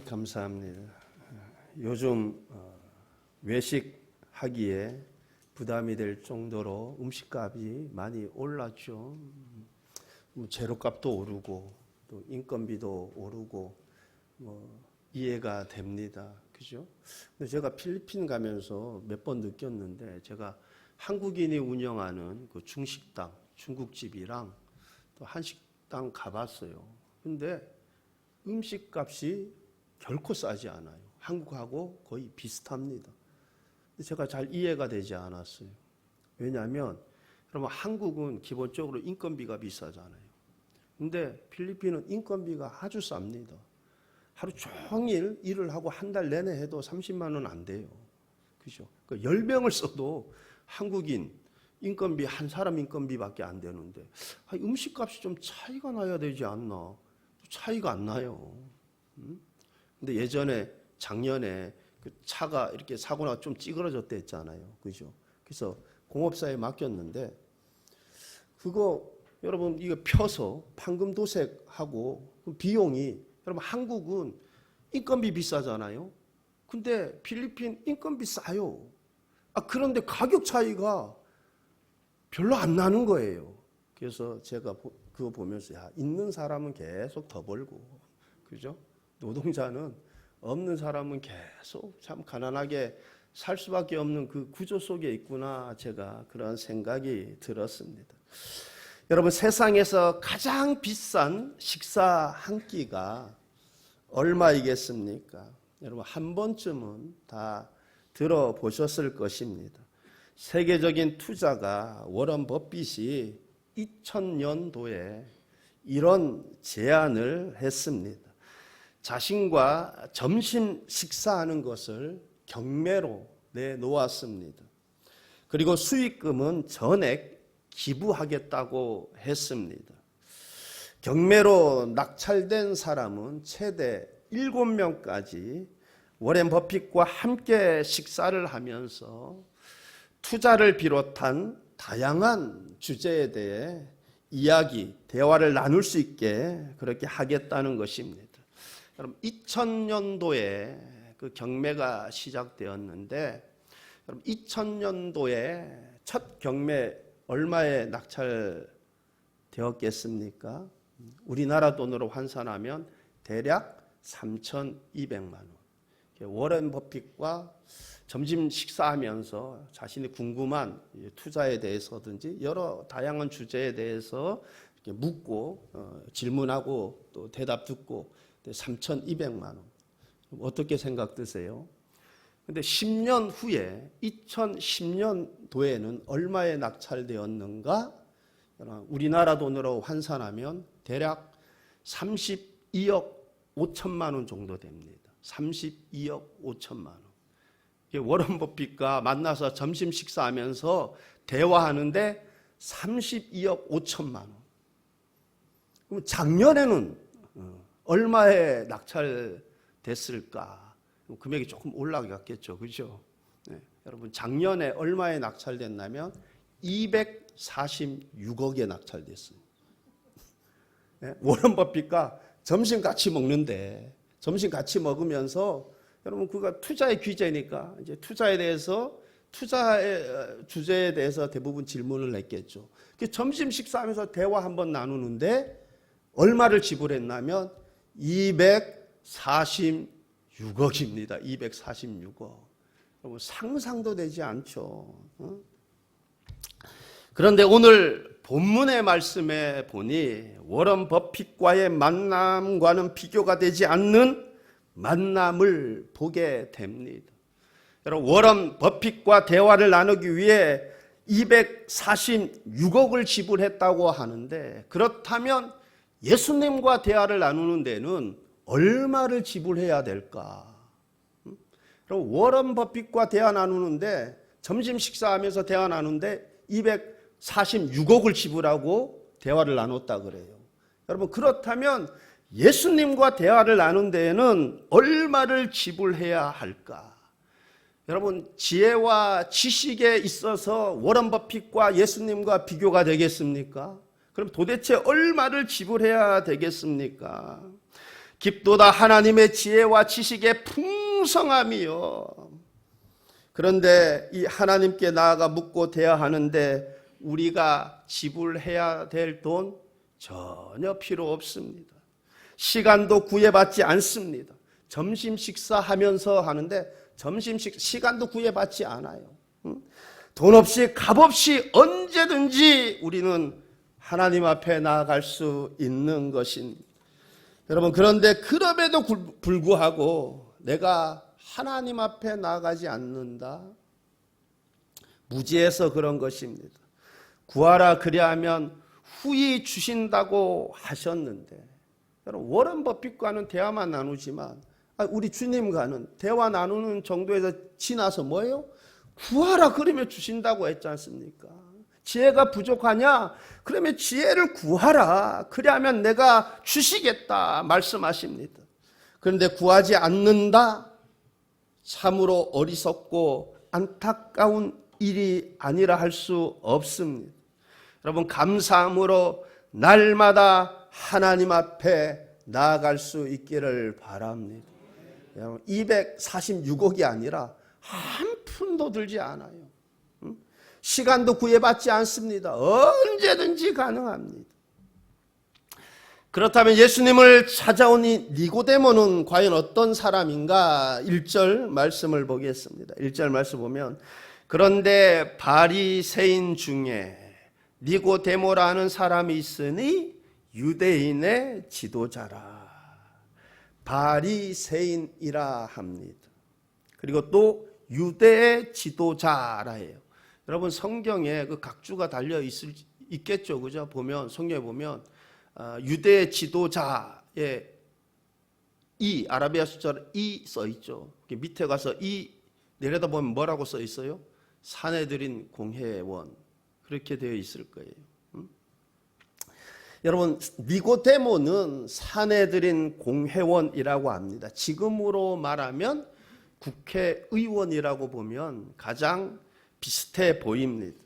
감사합니다. 요즘 외식하기에 부담이 될 정도로 음식값이 많이 올랐죠. 재료값도 오르고 또 인건비도 오르고 이해가 됩니다. 그죠? 근데 제가 필리핀 가면서 몇 번 느꼈는데, 제가 한국인이 운영하는 그 중식당, 중국집이랑 또 한식당 가봤어요. 근데 음식값이 결코 싸지 않아요. 한국하고 거의 비슷합니다. 근데 제가 잘 이해가 되지 않았어요. 왜냐하면 여러분, 한국은 기본적으로 인건비가 비싸잖아요. 근데 필리핀은 인건비가 아주 쌉니다. 하루 종일 일을 하고 한 달 내내 해도 30만 원 안 돼요. 그죠? 10명을 써도 한국인 인건비, 한 사람 인건비밖에 안 되는데, 음식값이 좀 차이가 나야 되지 않나? 차이가 안 나요. 근데 예전에, 작년에 그 차가 이렇게 사고 나서 좀 찌그러졌다 했잖아요. 그죠? 그래서 공업사에 맡겼는데, 그거 여러분, 이거 펴서 판금 도색하고 그 비용이, 여러분, 한국은 인건비 비싸잖아요. 근데 필리핀 인건비 싸요. 그런데 가격 차이가 별로 안 나는 거예요. 그래서 제가 그거 보면서, 있는 사람은 계속 더 벌고, 그죠? 노동자는, 없는 사람은 계속 참 가난하게 살 수밖에 없는 그 구조 속에 있구나, 제가 그런 생각이 들었습니다. 여러분, 세상에서 가장 비싼 식사 한 끼가 얼마이겠습니까? 여러분, 한 번쯤은 다 들어보셨을 것입니다. 세계적인 투자가 워런 버핏이 2000년도에 이런 제안을 했습니다. 자신과 점심 식사하는 것을 경매로 내놓았습니다. 그리고 수익금은 전액 기부하겠다고 했습니다. 경매로 낙찰된 사람은 최대 7명까지 워렌 버핏과 함께 식사를 하면서 투자를 비롯한 다양한 주제에 대해 대화를 나눌 수 있게 그렇게 하겠다는 것입니다. 여러분, 2000년도에 그 경매가 시작되었는데, 여러분, 2000년도에 첫 경매 얼마에 낙찰되었겠습니까? 우리나라 돈으로 환산하면 대략 3,200만 원. 워렌 버핏과 점심 식사하면서 자신이 궁금한 투자에 대해서든지 여러 다양한 주제에 대해서 이렇게 묻고 질문하고 또 대답 듣고 3,200만 원. 어떻게 생각 드세요? 근데 10년 후에 2010년도에는 얼마에 낙찰되었는가? 우리나라 돈으로 환산하면 대략 32억 5천만 원 정도 됩니다. 32억 5천만 원. 워런 버핏과 만나서 점심 식사하면서 대화하는데 32억 5천만 원. 그럼 작년에는 얼마에 낙찰됐을까? 금액이 조금 올라갔겠죠. 그죠? 네. 여러분, 작년에 얼마에 낙찰됐냐면 246억에 낙찰됐어요. 네. 워런 버핏과 점심 같이 먹는데, 점심 같이 먹으면서, 여러분, 그가 투자의 귀재니까 이제 투자에 대해서, 투자의 주제에 대해서 대부분 질문을 했겠죠. 점심 식사하면서 대화 한번 나누는데 얼마를 지불했냐면 246억입니다. 246억. 여러분, 상상도 되지 않죠. 그런데 오늘 본문의 말씀에 보니 워런 버핏과의 만남과는 비교가 되지 않는 만남을 보게 됩니다. 여러분, 워런 버핏과 대화를 나누기 위해 246억을 지불했다고 하는데, 그렇다면 예수님과 대화를 나누는 데는 얼마를 지불해야 될까? 그럼 워런 버핏과 대화 나누는데, 점심 식사하면서 대화 나누는데 246억을 지불하고 대화를 나눴다 그래요. 여러분, 그렇다면 예수님과 대화를 나눈 데에는 얼마를 지불해야 할까? 여러분, 지혜와 지식에 있어서 워런 버핏과 예수님과 비교가 되겠습니까? 그럼 도대체 얼마를 지불해야 되겠습니까? 깊도다 하나님의 지혜와 지식의 풍성함이요. 그런데 이 하나님께 나아가 묻고 대하하는데 우리가 지불해야 될 돈 전혀 필요 없습니다. 시간도 구애받지 않습니다. 점심 식사하면서 하는데 시간도 구애받지 않아요. 돈 없이 값 없이 언제든지 우리는 하나님 앞에 나아갈 수 있는 것입니다. 여러분, 그런데 그럼에도 불구하고 내가 하나님 앞에 나아가지 않는다? 무지해서 그런 것입니다. 구하라 그리하면 후히 주신다고 하셨는데, 여러분, 워런 버핏과는 대화만 나누지만 우리 주님과는 대화 나누는 정도에서 지나서 뭐예요? 구하라 그러면 주신다고 했지 않습니까? 지혜가 부족하냐? 그러면 지혜를 구하라. 그리하면 내가 주시겠다 말씀하십니다. 그런데 구하지 않는다? 참으로 어리석고 안타까운 일이 아니라 할 수 없습니다. 여러분, 감사함으로 날마다 하나님 앞에 나아갈 수 있기를 바랍니다. 246억이 아니라 한 푼도 들지 않아요. 시간도 구애받지 않습니다. 언제든지 가능합니다. 그렇다면 예수님을 찾아온 이 니고데모는 과연 어떤 사람인가? 1절 말씀을 보겠습니다. 1절 말씀 보면, 그런데 바리새인 중에 니고데모라는 사람이 있으니 유대인의 지도자라. 바리새인이라 합니다. 그리고 또 유대의 지도자라 해요. 여러분, 성경에 그 각주가 달려 있겠죠, 그죠? 보면 성경에 보면 유대의 지도자의 이 아라비아 숫자로 이 써 있죠. 밑에 가서 이 내려다 보면 뭐라고 써 있어요? 사내들인 공회원, 그렇게 되어 있을 거예요. 여러분, 니고데모는 사내들인 공회원이라고 합니다. 지금으로 말하면 국회의원이라고 보면 가장 비슷해 보입니다.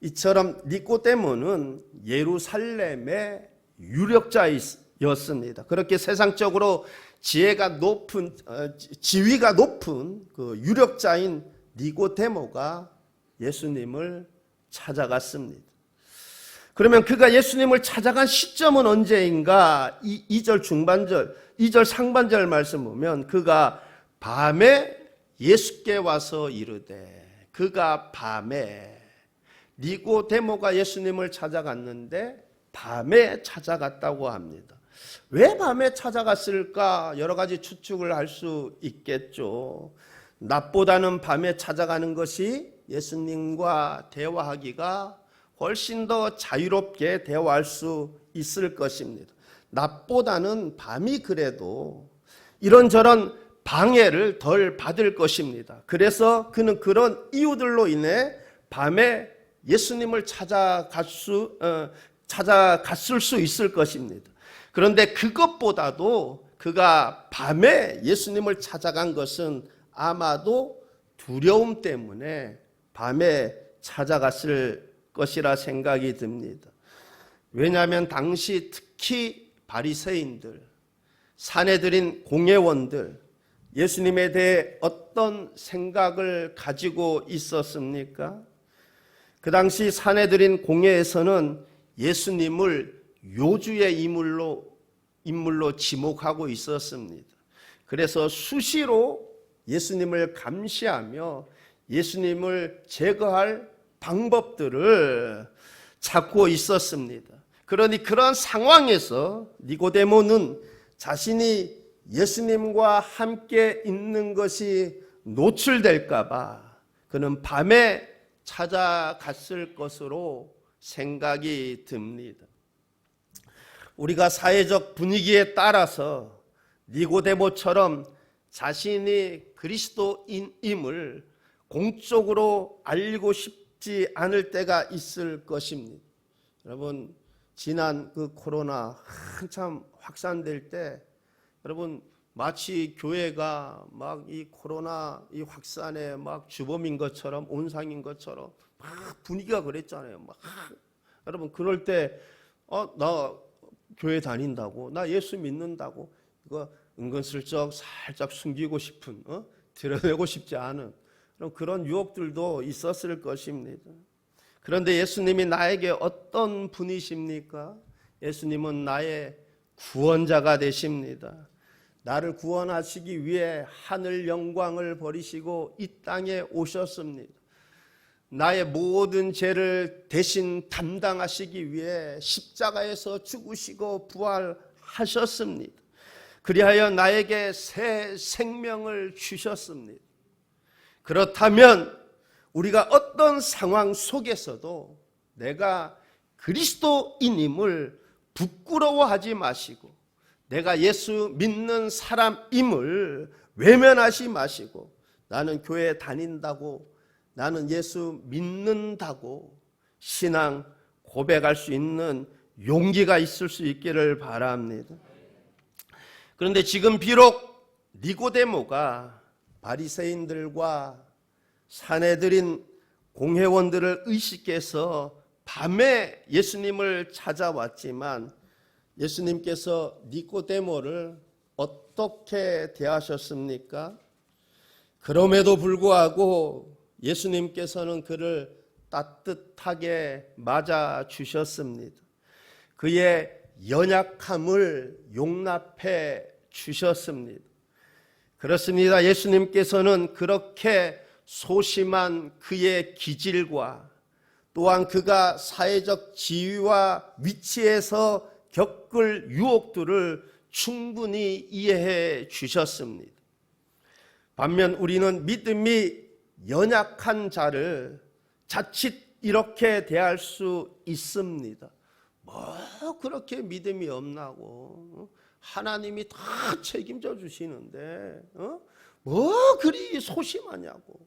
이처럼 니고데모는 예루살렘의 유력자였습니다. 그렇게 세상적으로 지위가 높은 그 유력자인 니고데모가 예수님을 찾아갔습니다. 그러면 그가 예수님을 찾아간 시점은 언제인가? 2절 중반절, 2절 상반절 말씀 보면 그가 밤에 예수께 와서 이르되, 그가 밤에, 니고데모가 예수님을 찾아갔는데 밤에 찾아갔다고 합니다. 왜 밤에 찾아갔을까? 여러 가지 추측을 할 수 있겠죠. 낮보다는 밤에 찾아가는 것이 예수님과 대화하기가 훨씬 더 자유롭게 대화할 수 있을 것입니다. 낮보다는 밤이 그래도 이런저런 방해를 덜 받을 것입니다. 그래서 그는 그런 이유들로 인해 밤에 예수님을 찾아갔을 수 있을 것입니다. 그런데 그것보다도 그가 밤에 예수님을 찾아간 것은 아마도 두려움 때문에 밤에 찾아갔을 것이라 생각이 듭니다. 왜냐하면 당시 특히 바리새인들, 사내들인 공회원들, 예수님에 대해 어떤 생각을 가지고 있었습니까? 그 당시 사내들인 공회에서는 예수님을 요주의 인물로 지목하고 있었습니다. 그래서 수시로 예수님을 감시하며 예수님을 제거할 방법들을 찾고 있었습니다. 그러니 그런 상황에서 니고데모는 자신이 예수님과 함께 있는 것이 노출될까 봐 그는 밤에 찾아갔을 것으로 생각이 듭니다. 우리가 사회적 분위기에 따라서 니고데모처럼 자신이 그리스도인임을 공적으로 알고 싶지 않을 때가 있을 것입니다. 여러분, 지난 그 코로나 한참 확산될 때 여러분 마치 교회가 막 이 코로나 이 확산에 막 주범인 것처럼 온상인 것처럼 막 분위기가 그랬잖아요. 막 여러분 그럴 때 나 교회 다닌다고, 나 예수 믿는다고 그거 은근슬쩍 살짝 숨기고 싶은, 드러내고 싶지 않은 그런 유혹들도 있었을 것입니다. 그런데 예수님이 나에게 어떤 분이십니까? 예수님은 나의 구원자가 되십니다. 나를 구원하시기 위해 하늘 영광을 버리시고 이 땅에 오셨습니다. 나의 모든 죄를 대신 담당하시기 위해 십자가에서 죽으시고 부활하셨습니다. 그리하여 나에게 새 생명을 주셨습니다. 그렇다면 우리가 어떤 상황 속에서도 내가 그리스도인임을 부끄러워하지 마시고 내가 예수 믿는 사람임을 외면하지 마시고 나는 교회 다닌다고 나는 예수 믿는다고 신앙 고백할 수 있는 용기가 있을 수 있기를 바랍니다. 그런데 지금 비록 니고데모가 바리새인들과 사내들인 공회원들을 의식해서 밤에 예수님을 찾아왔지만 예수님께서 니고데모를 어떻게 대하셨습니까? 그럼에도 불구하고 예수님께서는 그를 따뜻하게 맞아주셨습니다. 그의 연약함을 용납해 주셨습니다. 그렇습니다. 예수님께서는 그렇게 소심한 그의 기질과 또한 그가 사회적 지위와 위치에서 겪을 유혹들을 충분히 이해해 주셨습니다. 반면 우리는 믿음이 연약한 자를 자칫 이렇게 대할 수 있습니다. 뭐 그렇게 믿음이 없나고 하나님이 다 책임져 주시는데 뭐 그리 소심하냐고.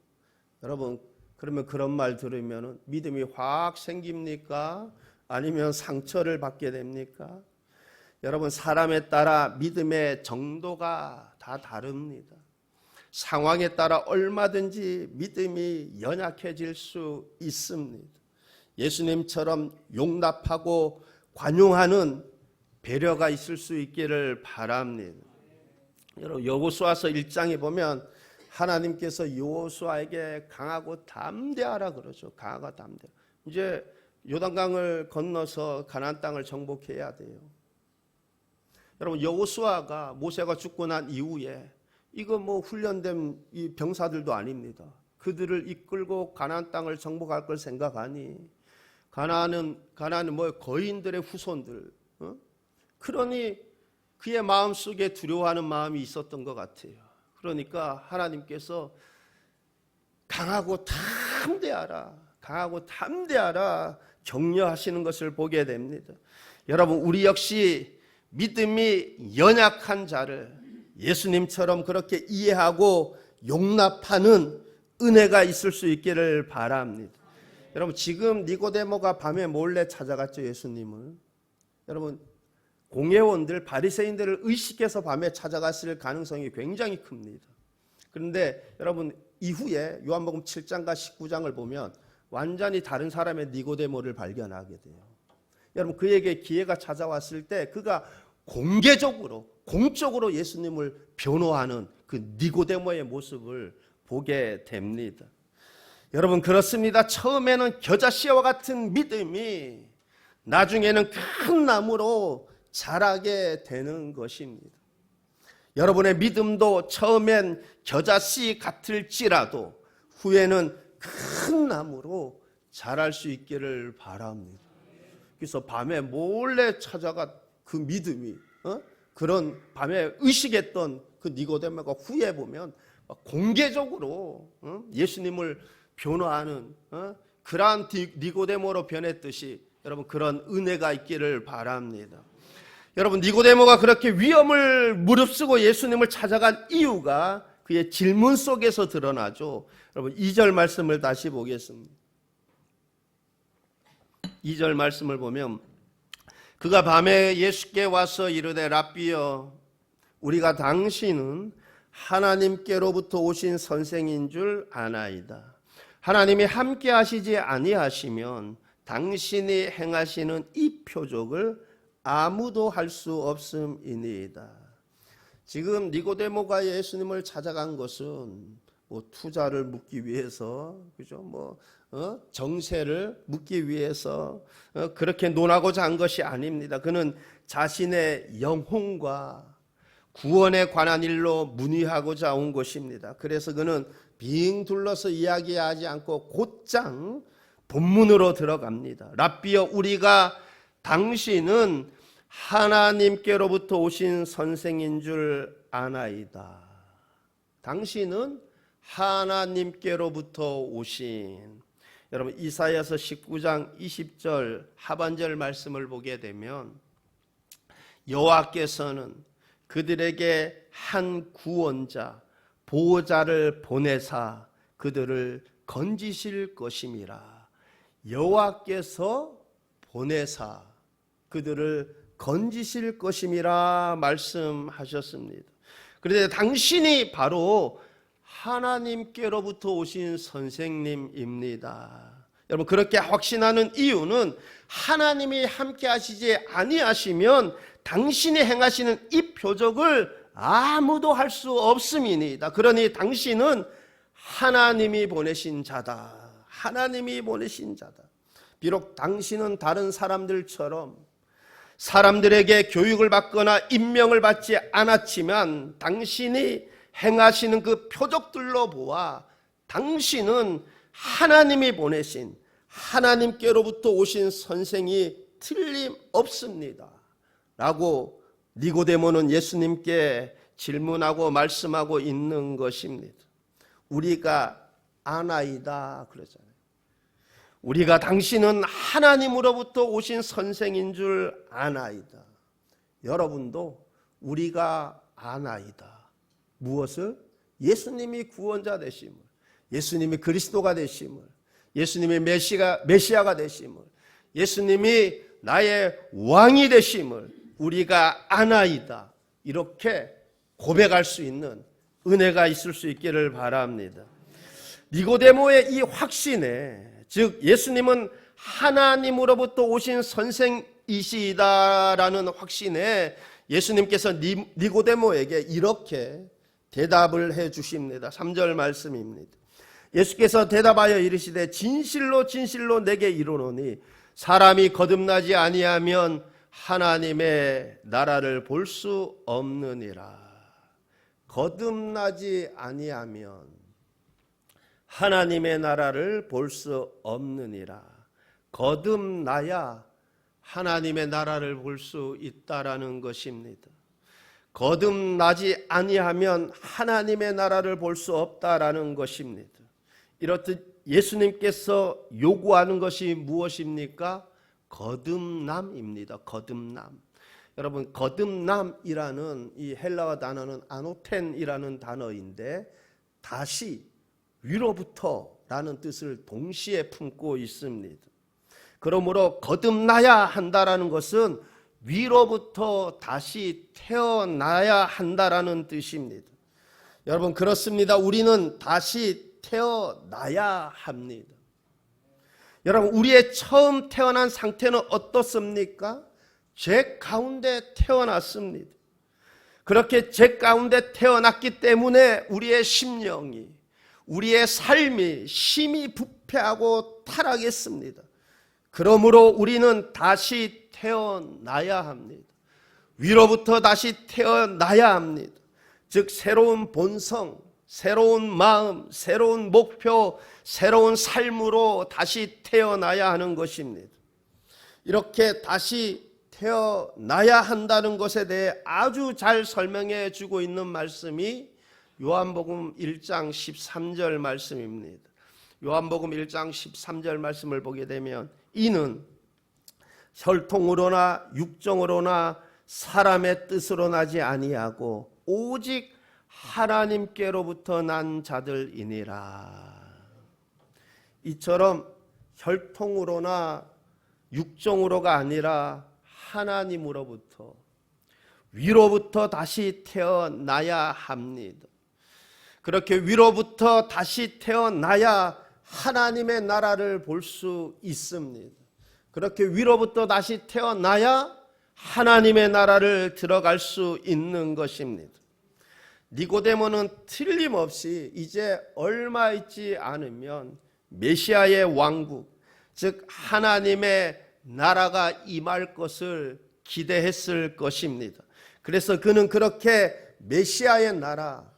여러분 그러면 그런 말 들으면 믿음이 확 생깁니까? 아니면 상처를 받게 됩니까? 여러분 사람에 따라 믿음의 정도가 다 다릅니다. 상황에 따라 얼마든지 믿음이 연약해질 수 있습니다. 예수님처럼 용납하고 관용하는 배려가 있을 수 있기를 바랍니다. 여러분 여호수아서 1장에 보면 하나님께서 여호수아에게 강하고 담대하라 그러죠. 강하고 담대. 이제 요단강을 건너서 가나안 땅을 정복해야 돼요. 여러분 여호수아가 모세가 죽고 난 이후에 이거 뭐 훈련된 이 병사들도 아닙니다. 그들을 이끌고 가나안 땅을 정복할 걸 생각하니 가나안은 뭐 거인들의 후손들. 그러니 그의 마음속에 두려워하는 마음이 있었던 것 같아요. 그러니까 하나님께서 강하고 담대하라 격려하시는 것을 보게 됩니다. 여러분 우리 역시 믿음이 연약한 자를 예수님처럼 그렇게 이해하고 용납하는 은혜가 있을 수 있기를 바랍니다. 여러분 지금 니고데모가 밤에 몰래 찾아갔죠. 예수님을. 여러분 공회원들 바리새인들을 의식해서 밤에 찾아갔을 가능성이 굉장히 큽니다. 그런데 여러분 이후에 요한복음 7장과 19장을 보면 완전히 다른 사람의 니고데모를 발견하게 돼요. 여러분 그에게 기회가 찾아왔을 때 그가 공적으로 예수님을 변호하는 그 니고데모의 모습을 보게 됩니다. 여러분 그렇습니다. 처음에는 겨자씨와 같은 믿음이 나중에는 큰 나무로 자라게 되는 것입니다. 여러분의 믿음도 처음엔 겨자씨 같을지라도 후에는 큰 나무로 자랄 수 있기를 바랍니다. 그래서 밤에 몰래 찾아가 그 믿음이 그런 밤에 의식했던 그 니고데모가 후에 보면 공개적으로 예수님을 변호하는 그러한 니고데모로 변했듯이 여러분 그런 은혜가 있기를 바랍니다. 여러분 니고데모가 그렇게 위험을 무릅쓰고 예수님을 찾아간 이유가 그의 질문 속에서 드러나죠. 여러분 2절 말씀을 다시 보겠습니다. 2절 말씀을 보면 그가 밤에 예수께 와서 이르되 랍비여 우리가 당신은 하나님께로부터 오신 선생인 줄 아나이다. 하나님이 함께 하시지 아니하시면 당신이 행하시는 이 표적을 아무도 할 수 없음이니이다. 지금 니고데모가 예수님을 찾아간 것은 뭐 투자를 묻기 위해서, 그죠? 정세를 묻기 위해서 그렇게 논하고자 한 것이 아닙니다. 그는 자신의 영혼과 구원에 관한 일로 문의하고자 온 것입니다. 그래서 그는 빙 둘러서 이야기하지 않고 곧장 본문으로 들어갑니다. 랍비여, 우리가 당신은 하나님께로부터 오신 선생인 줄 아나이다. 당신은 하나님께로부터 오신, 여러분 이사야서 19장 20절 하반절 말씀을 보게 되면 여호와께서는 그들에게 한 구원자 보호자를 보내사 그들을 건지실 것임이라. 여호와께서 보내사 그들을 건지실 것임이라 말씀하셨습니다. 그런데 당신이 바로 하나님께로부터 오신 선생님입니다. 여러분 그렇게 확신하는 이유는 하나님이 함께 하시지 아니하시면 당신이 행하시는 이 표적을 아무도 할 수 없음이니이다. 그러니 당신은 하나님이 보내신 자다. 하나님이 보내신 자다. 비록 당신은 다른 사람들처럼 사람들에게 교육을 받거나 임명을 받지 않았지만 당신이 행하시는 그 표적들로 보아 당신은 하나님이 보내신, 하나님께로부터 오신 선생이 틀림없습니다 라고 니고데모는 예수님께 질문하고 말씀하고 있는 것입니다. 우리가 아나이다 그러잖아요. 우리가 당신은 하나님으로부터 오신 선생인 줄 아나이다. 여러분도 우리가 아나이다. 무엇을? 예수님이 구원자 되심을, 예수님이 그리스도가 되심을, 예수님이 메시아가 되심을, 예수님이 나의 왕이 되심을 우리가 아나이다. 이렇게 고백할 수 있는 은혜가 있을 수 있기를 바랍니다. 니고데모의 이 확신에, 즉 예수님은 하나님으로부터 오신 선생이시다라는 확신에 예수님께서 니고데모에게 이렇게 대답을 해 주십니다. 3절 말씀입니다. 예수께서 대답하여 이르시되 진실로 진실로 내게 이르노니 사람이 거듭나지 아니하면 하나님의 나라를 볼 수 없느니라. 거듭나지 아니하면 하나님의 나라를 볼 수 없느니라. 거듭나야 하나님의 나라를 볼 수 있다라는 것입니다. 거듭나지 아니하면 하나님의 나라를 볼 수 없다라는 것입니다. 이렇듯 예수님께서 요구하는 것이 무엇입니까? 거듭남입니다. 거듭남. 여러분 거듭남이라는 이 헬라어 단어는 아노텐이라는 단어인데 다시 위로부터라는 뜻을 동시에 품고 있습니다. 그러므로 거듭나야 한다라는 것은 위로부터 다시 태어나야 한다라는 뜻입니다. 여러분 그렇습니다. 우리는 다시 태어나야 합니다. 여러분 우리의 처음 태어난 상태는 어떻습니까? 죄 가운데 태어났습니다. 그렇게 죄 가운데 태어났기 때문에 우리의 심령이, 우리의 삶이 심히 부패하고 타락했습니다. 그러므로 우리는 다시 태어나야 합니다. 위로부터 다시 태어나야 합니다. 즉 새로운 본성, 새로운 마음, 새로운 목표, 새로운 삶으로 다시 태어나야 하는 것입니다. 이렇게 다시 태어나야 한다는 것에 대해 아주 잘 설명해 주고 있는 말씀이 요한복음 1장 13절 말씀입니다. 요한복음 1장 13절 말씀을 보게 되면 이는 혈통으로나 육정으로나 사람의 뜻으로 나지 아니하고 오직 하나님께로부터 난 자들이니라. 이처럼 혈통으로나 육정으로가 아니라 하나님으로부터, 위로부터 다시 태어나야 합니다. 그렇게 위로부터 다시 태어나야 하나님의 나라를 볼 수 있습니다. 그렇게 위로부터 다시 태어나야 하나님의 나라를 들어갈 수 있는 것입니다. 니고데모는 틀림없이 이제 얼마 있지 않으면 메시아의 왕국, 즉 하나님의 나라가 임할 것을 기대했을 것입니다. 그래서 그는 그렇게 메시아의 나라,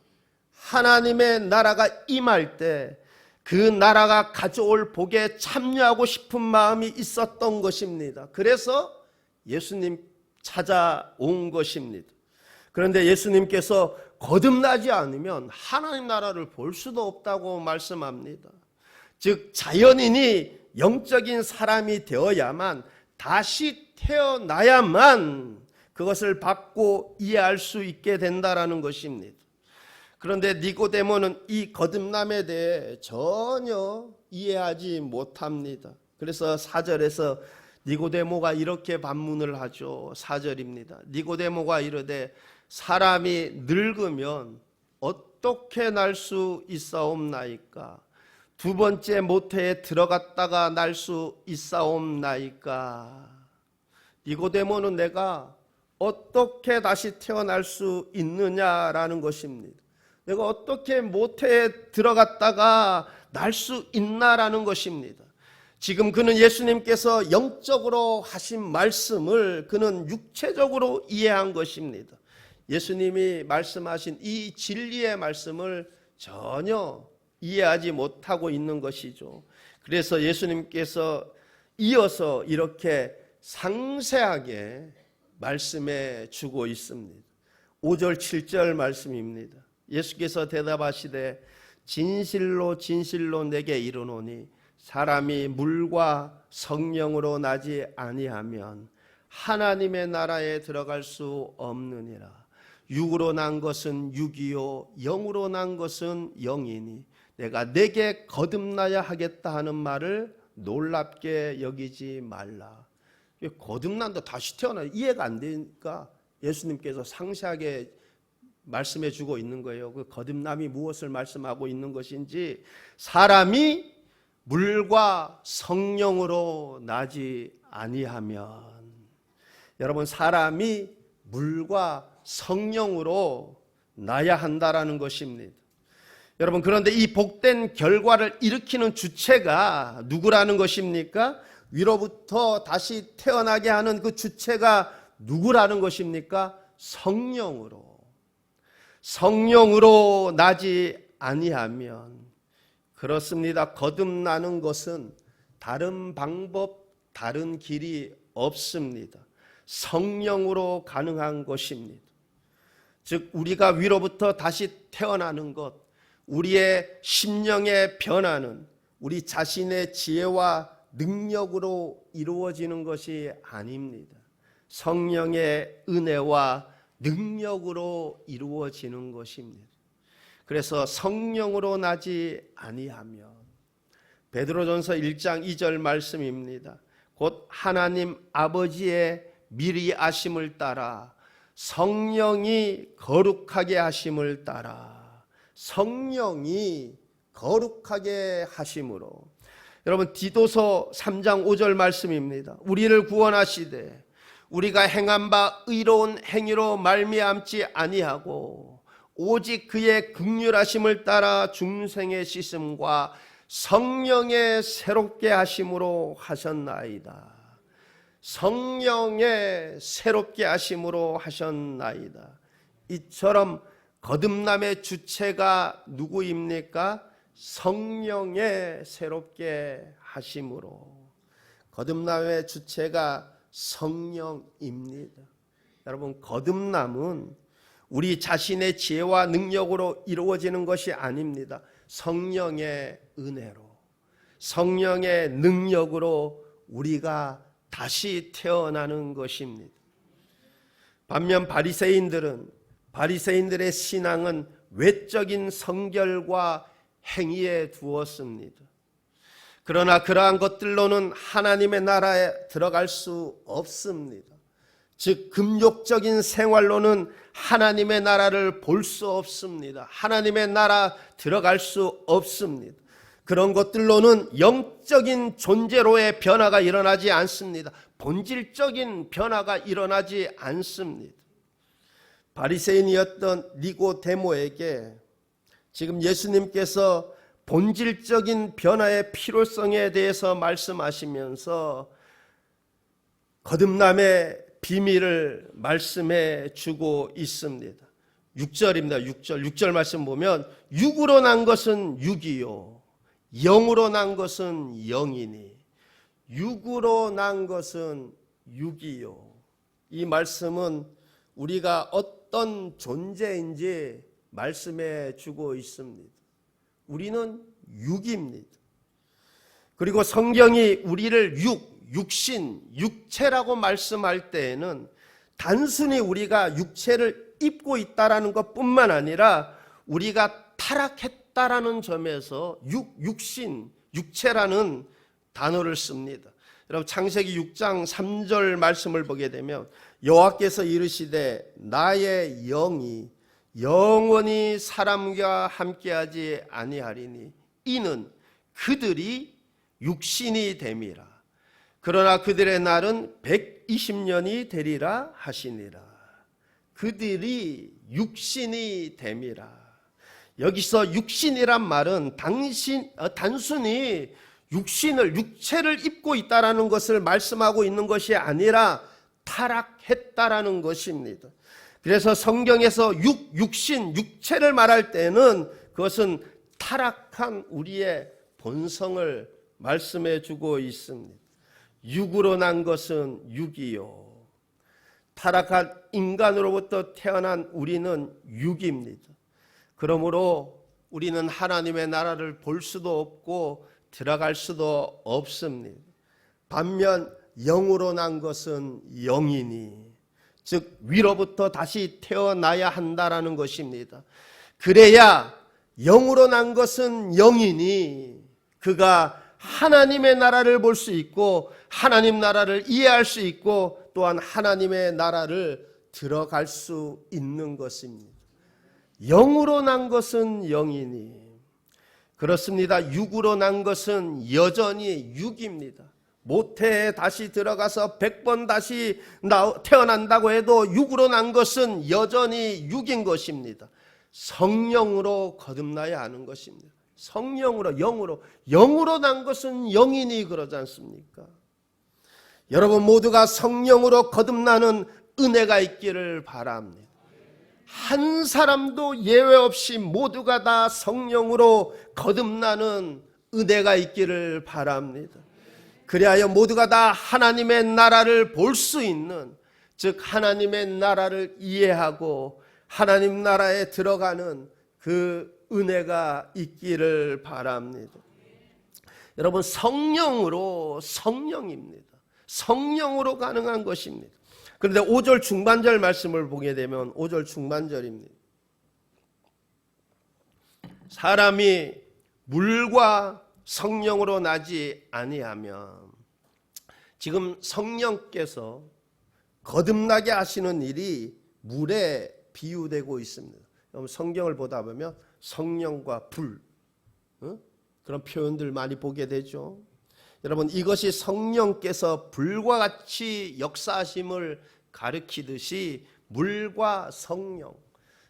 하나님의 나라가 임할 때 그 나라가 가져올 복에 참여하고 싶은 마음이 있었던 것입니다. 그래서 예수님 찾아온 것입니다. 그런데 예수님께서 거듭나지 않으면 하나님 나라를 볼 수도 없다고 말씀합니다. 즉 자연인이 영적인 사람이 되어야만, 다시 태어나야만 그것을 받고 이해할 수 있게 된다라는 것입니다. 그런데 니고데모는 이 거듭남에 대해 전혀 이해하지 못합니다. 그래서 4절에서 니고데모가 이렇게 반문을 하죠. 4절입니다. 니고데모가 이르되 사람이 늙으면 어떻게 날 수 있사옵나이까? 두 번째 모태에 들어갔다가 날 수 있사옵나이까? 니고데모는 내가 어떻게 다시 태어날 수 있느냐라는 것입니다. 내가 어떻게 모태에 들어갔다가 날 수 있나라는 것입니다. 지금 그는 예수님께서 영적으로 하신 말씀을 그는 육체적으로 이해한 것입니다. 예수님이 말씀하신 이 진리의 말씀을 전혀 이해하지 못하고 있는 것이죠. 그래서 예수님께서 이어서 이렇게 상세하게 말씀해 주고 있습니다. 5절 7절 말씀입니다. 예수께서 대답하시되 진실로 진실로 내게 이르노니 사람이 물과 성령으로 나지 아니하면 하나님의 나라에 들어갈 수 없느니라. 육으로 난 것은 육이요 영으로 난 것은 영이니 내가 내게 거듭나야 하겠다 하는 말을 놀랍게 여기지 말라. 거듭난다, 다시 태어나, 이해가 안 되니까 예수님께서 상세하게 말씀해 주고 있는 거예요. 그 거듭남이 무엇을 말씀하고 있는 것인지, 사람이 물과 성령으로 나지 아니하면, 여러분 사람이 물과 성령으로 나야 한다라는 것입니다. 여러분 그런데 이 복된 결과를 일으키는 주체가 누구라는 것입니까? 위로부터 다시 태어나게 하는 그 주체가 누구라는 것입니까? 성령으로 나지 아니하면, 그렇습니다. 거듭나는 것은 다른 방법, 다른 길이 없습니다. 성령으로 가능한 것입니다. 즉 우리가 위로부터 다시 태어나는 것, 우리의 심령의 변화는 우리 자신의 지혜와 능력으로 이루어지는 것이 아닙니다. 성령의 은혜와 능력으로 이루어지는 것입니다. 그래서 성령으로 나지 아니하면, 베드로전서 1장 2절 말씀입니다. 곧 하나님 아버지의 미리 아심을 따라 성령이 거룩하게 하심을 따라, 성령이 거룩하게 하심으로. 여러분 디도서 3장 5절 말씀입니다. 우리를 구원하시되 우리가 행한 바 의로운 행위로 말미암지 아니하고 오직 그의 긍휼하심을 따라 중생의 씻음과 성령의 새롭게 하심으로 하셨나이다. 성령의 새롭게 하심으로 하셨나이다. 이처럼 거듭남의 주체가 누구입니까? 성령의 새롭게 하심으로. 거듭남의 주체가 성령입니다. 여러분 거듭남은 우리 자신의 지혜와 능력으로 이루어지는 것이 아닙니다. 성령의 은혜로, 성령의 능력으로 우리가 다시 태어나는 것입니다. 반면 바리새인들의 신앙은 외적인 성결과 행위에 두었습니다. 그러나 그러한 것들로는 하나님의 나라에 들어갈 수 없습니다. 즉 금욕적인 생활로는 하나님의 나라를 볼 수 없습니다. 하나님의 나라 들어갈 수 없습니다. 그런 것들로는 영적인 존재로의 변화가 일어나지 않습니다. 본질적인 변화가 일어나지 않습니다. 바리새인이었던 니고데모에게 지금 예수님께서 본질적인 변화의 필요성에 대해서 말씀하시면서 거듭남의 비밀을 말씀해 주고 있습니다. 6절입니다. 6절 말씀 보면 육으로 난 것은 육이요 영으로 난 것은 영이니. 육으로 난 것은 육이요. 이 말씀은 우리가 어떤 존재인지 말씀해 주고 있습니다. 우리는 육입니다. 그리고 성경이 우리를 육신, 육체라고 말씀할 때에는 단순히 우리가 육체를 입고 있다라는 것뿐만 아니라 우리가 타락했다라는 점에서 육신, 육체라는 단어를 씁니다. 여러분 창세기 6장 3절 말씀을 보게 되면 여호와께서 이르시되 나의 영이 영원히 사람과 함께하지 아니하리니 이는 그들이 육신이 됨이라. 그러나 그들의 날은 120년이 되리라 하시니라. 그들이 육신이 됨이라. 여기서 육신이란 말은 단순히 육체를 입고 있다라는 것을 말씀하고 있는 것이 아니라 타락했다라는 것입니다. 그래서 성경에서 육신, 육체를 말할 때는 그것은 타락한 우리의 본성을 말씀해 주고 있습니다. 육으로 난 것은 육이요. 타락한 인간으로부터 태어난 우리는 육입니다. 그러므로 우리는 하나님의 나라를 볼 수도 없고 들어갈 수도 없습니다. 반면 영으로 난 것은 영이니, 즉 위로부터 다시 태어나야 한다라는 것입니다. 그래야 영으로 난 것은 영이니 그가 하나님의 나라를 볼 수 있고 하나님 나라를 이해할 수 있고 또한 하나님의 나라를 들어갈 수 있는 것입니다. 영으로 난 것은 영이니, 그렇습니다. 육으로 난 것은 여전히 육입니다. 모태에 다시 들어가서 100번 다시 태어난다고 해도 육으로 난 것은 여전히 육인 것입니다. 성령으로 거듭나야 하는 것입니다. 성령으로, 영으로 난 것은 영이니 그러지 않습니까? 여러분 모두가 성령으로 거듭나는 은혜가 있기를 바랍니다. 한 사람도 예외 없이 모두가 다 성령으로 거듭나는 은혜가 있기를 바랍니다. 그리하여 모두가 다 하나님의 나라를 볼 수 있는, 즉 하나님의 나라를 이해하고 하나님 나라에 들어가는 그 은혜가 있기를 바랍니다. 여러분 성령입니다. 성령으로 가능한 것입니다. 그런데 5절 중반절 말씀을 보게 되면 5절 중반절입니다. 사람이 물과 성령으로 나지 아니하면, 지금 성령께서 거듭나게 하시는 일이 물에 비유되고 있습니다. 여러분 성경을 보다 보면 성령과 불, 그런 표현들 많이 보게 되죠. 여러분 이것이 성령께서 불과 같이 역사하심을 가리키듯이 물과 성령,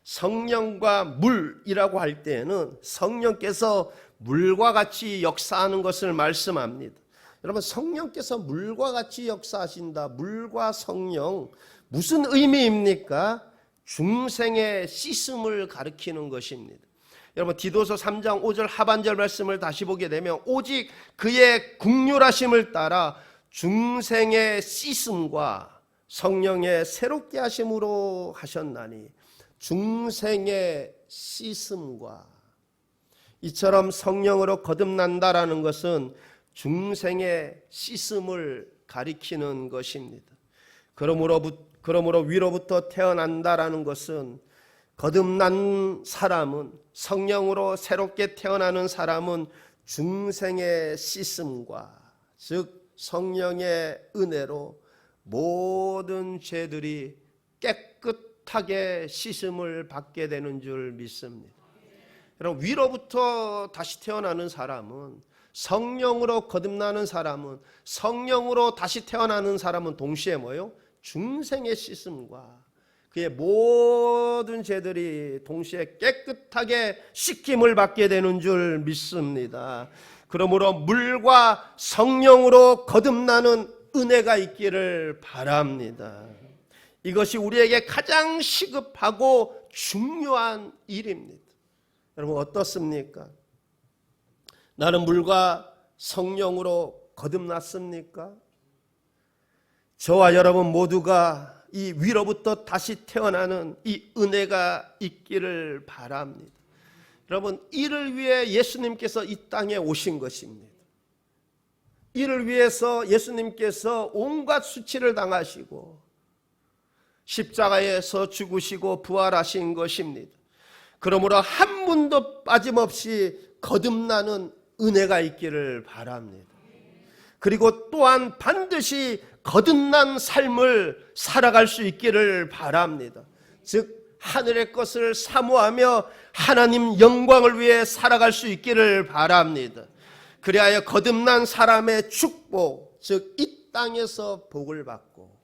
성령과 물이라고 할 때에는 성령께서 물과 같이 역사하는 것을 말씀합니다. 여러분 성령께서 물과 같이 역사하신다. 물과 성령 무슨 의미입니까? 중생의 씻음을 가리키는 것입니다. 여러분 디도서 3장 5절 하반절 말씀을 다시 보게 되면 오직 그의 긍휼하심을 따라 중생의 씻음과 성령의 새롭게 하심으로 하셨나니, 중생의 씻음과, 이처럼 성령으로 거듭난다라는 것은 중생의 씻음을 가리키는 것입니다. 그러므로 위로부터 태어난다라는 것은, 거듭난 사람은, 성령으로 새롭게 태어나는 사람은 중생의 씻음과, 즉 성령의 은혜로 모든 죄들이 깨끗하게 씻음을 받게 되는 줄 믿습니다. 여러분 위로부터 다시 태어나는 사람은, 성령으로 거듭나는 사람은, 성령으로 다시 태어나는 사람은 동시에 뭐예요? 중생의 씻음과, 그의 모든 죄들이 동시에 깨끗하게 씻김을 받게 되는 줄 믿습니다. 그러므로 물과 성령으로 거듭나는 은혜가 있기를 바랍니다. 이것이 우리에게 가장 시급하고 중요한 일입니다. 여러분 어떻습니까? 나는 물과 성령으로 거듭났습니까? 저와 여러분 모두가 이 위로부터 다시 태어나는 이 은혜가 있기를 바랍니다. 여러분, 이를 위해 예수님께서 이 땅에 오신 것입니다. 이를 위해서 예수님께서 온갖 수치를 당하시고 십자가에서 죽으시고 부활하신 것입니다. 그러므로 한 분도 빠짐없이 거듭나는 은혜가 있기를 바랍니다. 그리고 또한 반드시 거듭난 삶을 살아갈 수 있기를 바랍니다. 즉 하늘의 것을 사모하며 하나님 영광을 위해 살아갈 수 있기를 바랍니다. 그리하여 거듭난 사람의 축복, 즉 이 땅에서 복을 받고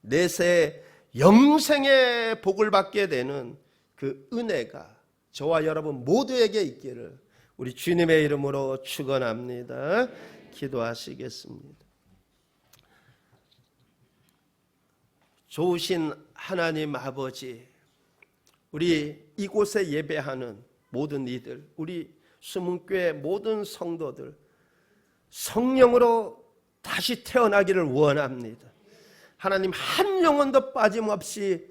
내세 영생의 복을 받게 되는 그 은혜가 저와 여러분 모두에게 있기를 우리 주님의 이름으로 축원합니다. 기도하시겠습니다. 좋으신 하나님 아버지, 우리 이곳에 예배하는 모든 이들, 우리 수문교회 모든 성도들 성령으로 다시 태어나기를 원합니다. 하나님 한 영혼도 빠짐없이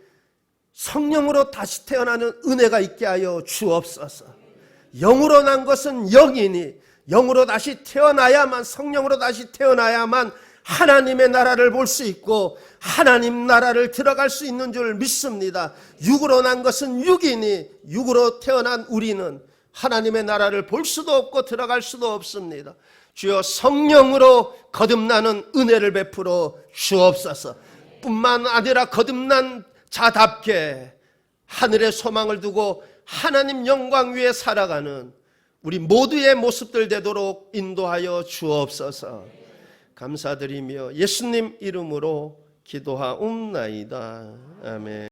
성령으로 다시 태어나는 은혜가 있게 하여 주옵소서. 영으로 난 것은 영이니 영으로 다시 태어나야만, 성령으로 다시 태어나야만 하나님의 나라를 볼 수 있고 하나님 나라를 들어갈 수 있는 줄 믿습니다. 육으로 난 것은 육이니 육으로 태어난 우리는 하나님의 나라를 볼 수도 없고 들어갈 수도 없습니다. 주여 성령으로 거듭나는 은혜를 베풀어 주옵소서. 뿐만 아니라 거듭난 자답게 하늘의 소망을 두고 하나님 영광 위에 살아가는 우리 모두의 모습들 되도록 인도하여 주옵소서. 감사드리며 예수님 이름으로 기도하옵나이다. 아멘.